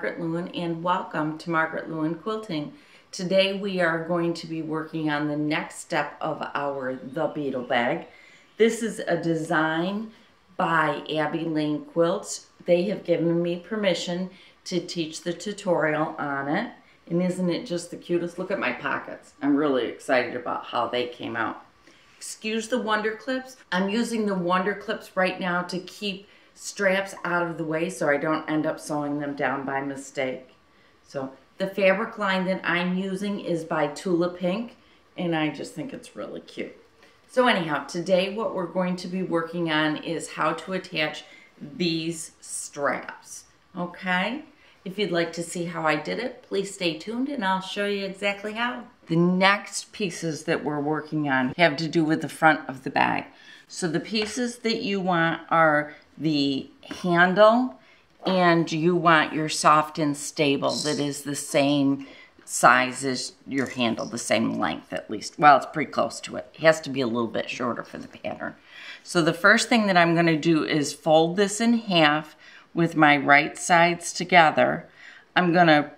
Margaret Lewin, and welcome to Margaret Lewin Quilting. Today we are going to be working on the next step of our The Beatle bag. This is a design by Abby Lane Quilts. They have given me permission to teach the tutorial on it. And isn't it just the cutest? Look at my pockets. I'm really excited about how they came out. Excuse the Wonder Clips. I'm using the Wonder Clips right now to keep straps out of the way so I don't end up sewing them down by mistake. So the fabric line that I'm using is by Tula Pink, and I just think it's really cute. So anyhow, today what we're going to be working on is how to attach these straps, okay? If you'd like to see how I did it, please stay tuned and I'll show you exactly how. The next pieces that we're working on have to do with the front of the bag. So the pieces that you want are the handle, and you want your soft and stable that is the same size as your handle, the same length at least. Well, it's pretty close to it. It has to be a little bit shorter for the pattern. So the first thing that I'm going to do is fold this in half with my right sides together. I'm going to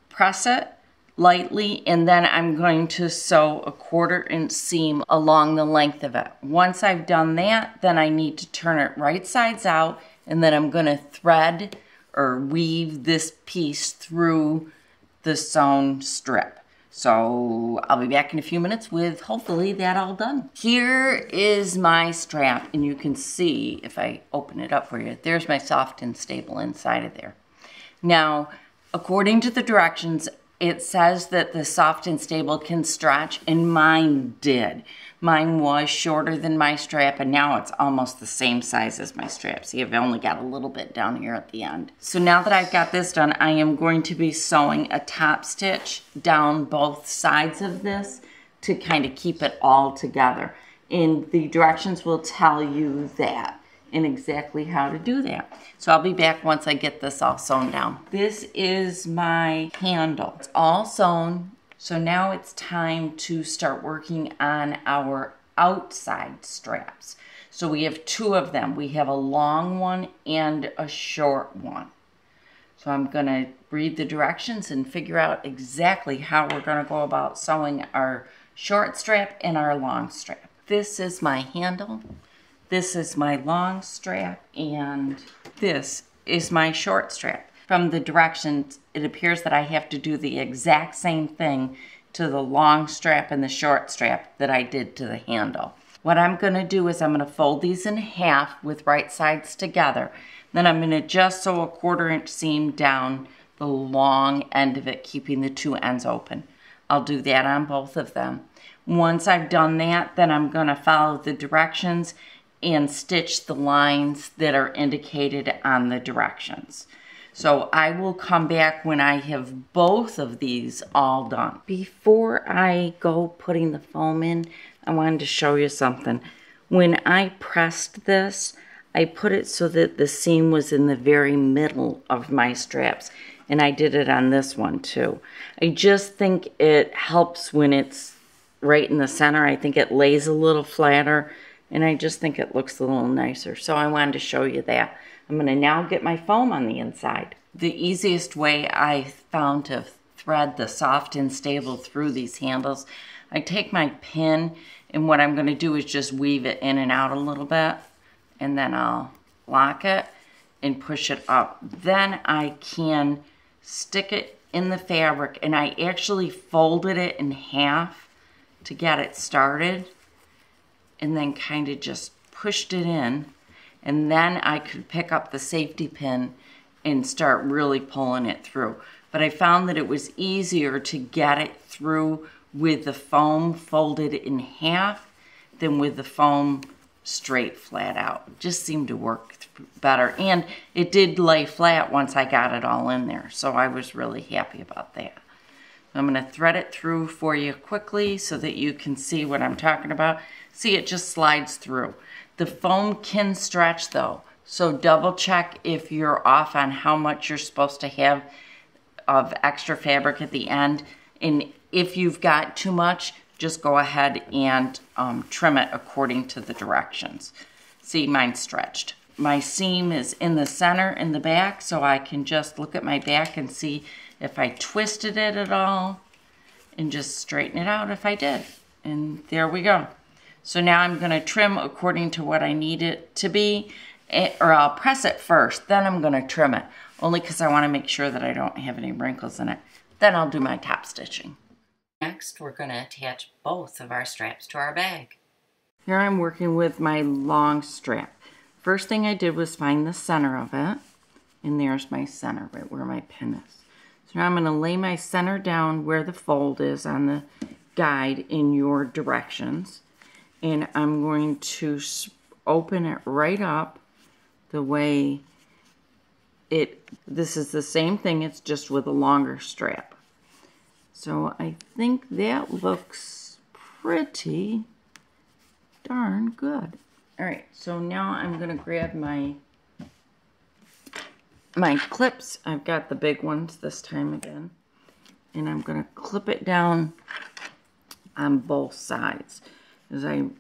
press it lightly, and then I'm going to sew a 1/4 inch seam along the length of it. Once I've done that, then I need to turn it right sides out, and then I'm going to thread or weave this piece through the sewn strip. So I'll be back in a few minutes with hopefully that all done. Here is my strap, and you can see if I open it up for you, there's my soft and stable inside of there. Now, according to the directions, it says that the soft and stable can stretch, and mine did. Mine was shorter than my strap, and now it's almost the same size as my strap. See, I've only got a little bit down here at the end. So now that I've got this done, I am going to be sewing a top stitch down both sides of this to kind of keep it all together. And the directions will tell you that and exactly how to do that. So I'll be back once I get this all sewn down. This is my handle. It's all sewn. So now it's time to start working on our outside straps. So we have 2 of them. We have a long one and a short one. So I'm going to read the directions and figure out exactly how we're going to go about sewing our short strap and our long strap. This is my handle. This is my long strap, and this is my short strap. From the directions, it appears that I have to do the exact same thing to the long strap and the short strap that I did to the handle. What I'm going to do is I'm going to fold these in half with right sides together. Then I'm going to just sew a 1/4 inch seam down the long end of it, keeping the 2 ends open. I'll do that on both of them. Once I've done that, then I'm going to follow the directions and stitch the lines that are indicated on the directions. So I will come back when I have both of these all done. Before I go putting the foam in, I wanted to show you something. When I pressed this, I put it so that the seam was in the very middle of my straps, and I did it on this one too. I just think it helps when it's right in the center. I think it lays a little flatter, and I just think it looks a little nicer. So I wanted to show you that. I'm going to now get my foam on the inside. The easiest way I found to thread the soft and stable through these handles, I take my pin, and what I'm going to do is just weave it in and out a little bit, and then I'll lock it and push it up. Then I can stick it in the fabric, and I actually folded it in half to get it started, and then kind of just pushed it in, and then I could pick up the safety pin and start really pulling it through. But I found that it was easier to get it through with the foam folded in half than with the foam straight flat out. It just seemed to work better, and it did lay flat once I got it all in there, so I was really happy about that. I'm going to thread it through for you quickly so that you can see what I'm talking about. See, it just slides through. The foam can stretch though, so double check if you're off on how much you're supposed to have of extra fabric at the end. And if you've got too much, just go ahead and trim it according to the directions. See, mine stretched. my seam is in the center in the back, so I can just look at my back and see if I twisted it at all and just straighten it out if I did. And there we go. So now I'm going to trim according to what I need it to be, or I'll press it first, then I'm going to trim it, only because I want to make sure that I don't have any wrinkles in it. Then I'll do my top stitching. Next, we're going to attach both of our straps to our bag. Here I'm working with my long strap. First thing I did was find the center of it, and there's my center, right where my pin is. So now I'm going to lay my center down where the fold is on the guide in your directions, and I'm going to open it right up the way this is the same thing, it's just with a longer strap. So I think that looks pretty darn good. All right, so now I'm gonna grab my clips. I've got the big ones this time again, and I'm gonna clip it down on both sides, as I'm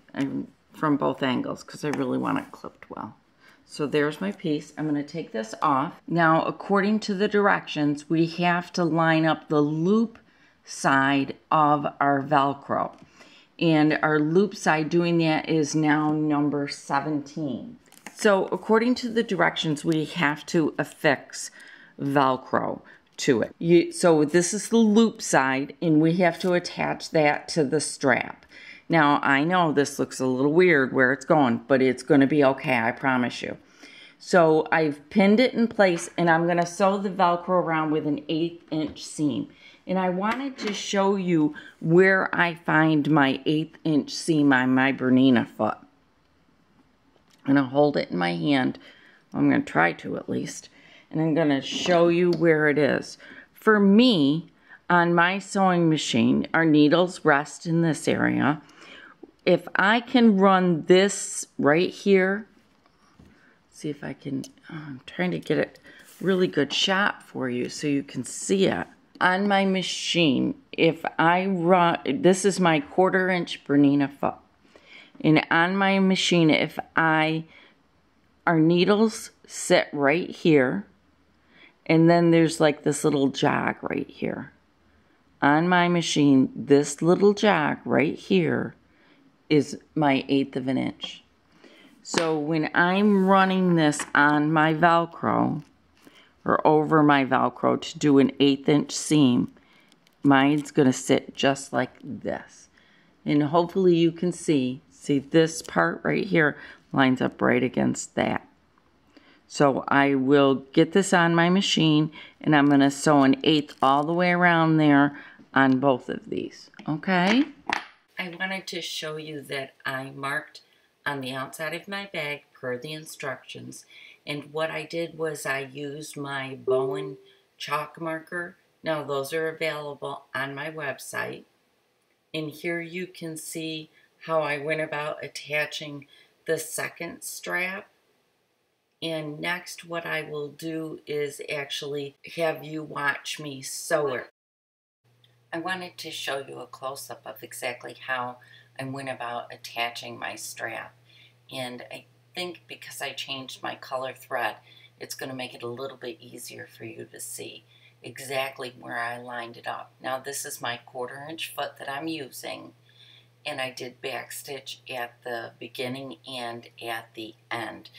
from both angles, because I really want it clipped well. So there's my piece. I'm going to take this off. Now, according to the directions, we have to line up the loop side of our Velcro. And our loop side doing that is now number 17. So according to the directions, we have to affix Velcro to it. So this is the loop side, and we have to attach that to the strap. Now, I know this looks a little weird where it's going, but it's going to be okay, I promise you. So I've pinned it in place, and I'm going to sew the Velcro around with an 1/8 inch seam. And I wanted to show you where I find my 1/8 inch seam on my Bernina foot. I'm going to hold it in my hand. I'm going to try to at least. And I'm going to show you where it is. For me, on my sewing machine, our needles rest in this area. If I can run this right here, see if I can, I'm trying to get it really good shot for you so you can see it. On my machine, if I run, this is my 1/4 inch Bernina foot. And on my machine, if our needles sit right here, and then there's like this little jog right here. On my machine, this little jog right here is my 1/8 of an inch. So when I'm running this on my Velcro, or over my Velcro to do an 1/8 inch seam, mine's going to sit just like this. And hopefully you can see this part right here lines up right against that. So I will get this on my machine, and I'm going to sew an 1/8 all the way around there on both of these, okay? I wanted to show you that I marked on the outside of my bag per the instructions, and what I did was I used my Bowen chalk marker. Now those are available on my website, and here you can see how I went about attaching the second strap. And next what I will do is actually have you watch me sew it. I wanted to show you a close-up of exactly how I went about attaching my strap. And I think because I changed my color thread, it's going to make it a little bit easier for you to see exactly where I lined it up. Now this is my 1/4 inch foot that I'm using, and I did back stitch at the beginning and at the end.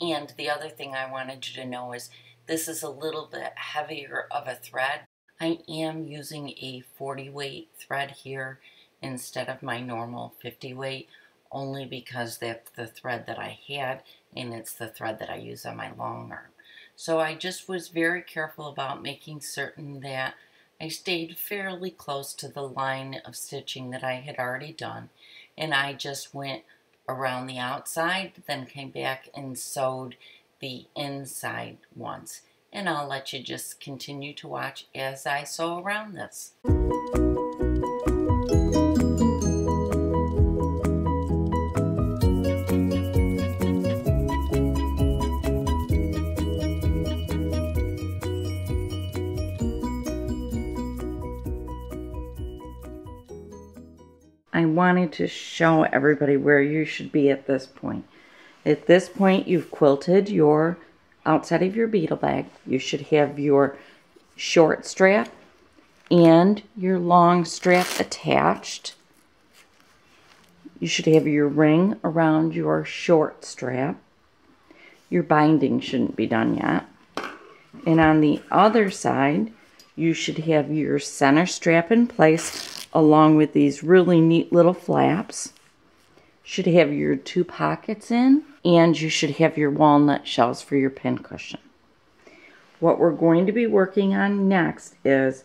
And the other thing I wanted you to know is this is a little bit heavier of a thread. I am using a 40 weight thread here instead of my normal 50 weight, only because that's the thread that I had, and it's the thread that I use on my long arm. So I just was very careful about making certain that I stayed fairly close to the line of stitching that I had already done, and I just went around the outside, then came back and sewed the inside once. And I'll let you just continue to watch as I sew around this. I wanted to show everybody where you should be at this point. At this point, you've quilted your outside of your beetle bag. You should have your short strap and your long strap attached. You should have your ring around your short strap. Your binding shouldn't be done yet. And on the other side, you should have your center strap in place along with these really neat little flaps. Should have your 2 pockets in, and you should have your walnut shells for your pin cushion. What we're going to be working on next is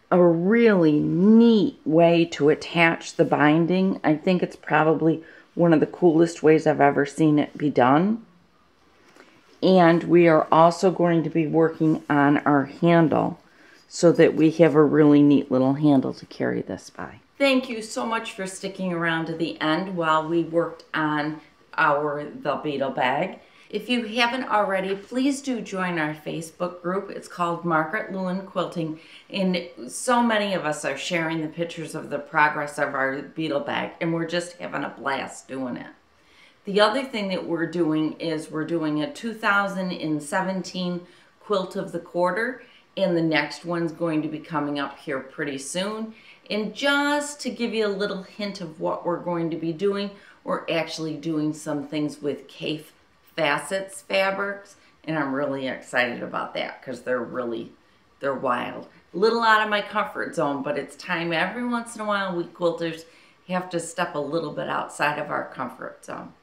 a really neat way to attach the binding. I think it's probably one of the coolest ways I've ever seen it be done. And we are also going to be working on our handle so that we have a really neat little handle to carry this by. Thank you so much for sticking around to the end while we worked on the Beetle bag. If you haven't already, please do join our Facebook group. It's called Margaret Lewin Quilting, and so many of us are sharing the pictures of the progress of our Beetle bag, and we're just having a blast doing it. The other thing that we're doing is we're doing a 2017 Quilt of the Quarter, and the next one's going to be coming up here pretty soon. And just to give you a little hint of what we're going to be doing, we're actually doing some things with Cafe Facets fabrics, and I'm really excited about that because they're wild. A little out of my comfort zone, but it's time every once in a while we quilters have to step a little bit outside of our comfort zone.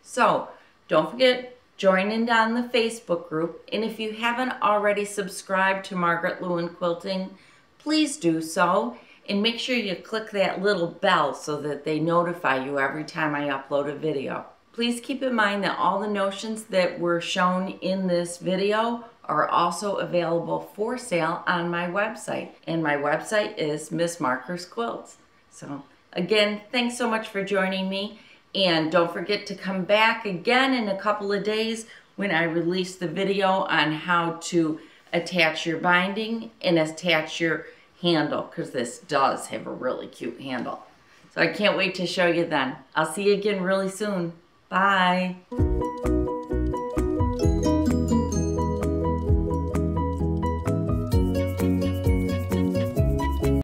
So don't forget, join in on the Facebook group, and if you haven't already subscribed to Margaret Lewin Quilting, please do so, and make sure you click that little bell so that they notify you every time I upload a video. Please keep in mind that all the notions that were shown in this video are also available for sale on my website, and my website is Miss Marker's Quilts. So again, thanks so much for joining me. And don't forget to come back again in a couple of days when I release the video on how to attach your binding and attach your handle, because this does have a really cute handle. So I can't wait to show you then. I'll see you again really soon. Bye.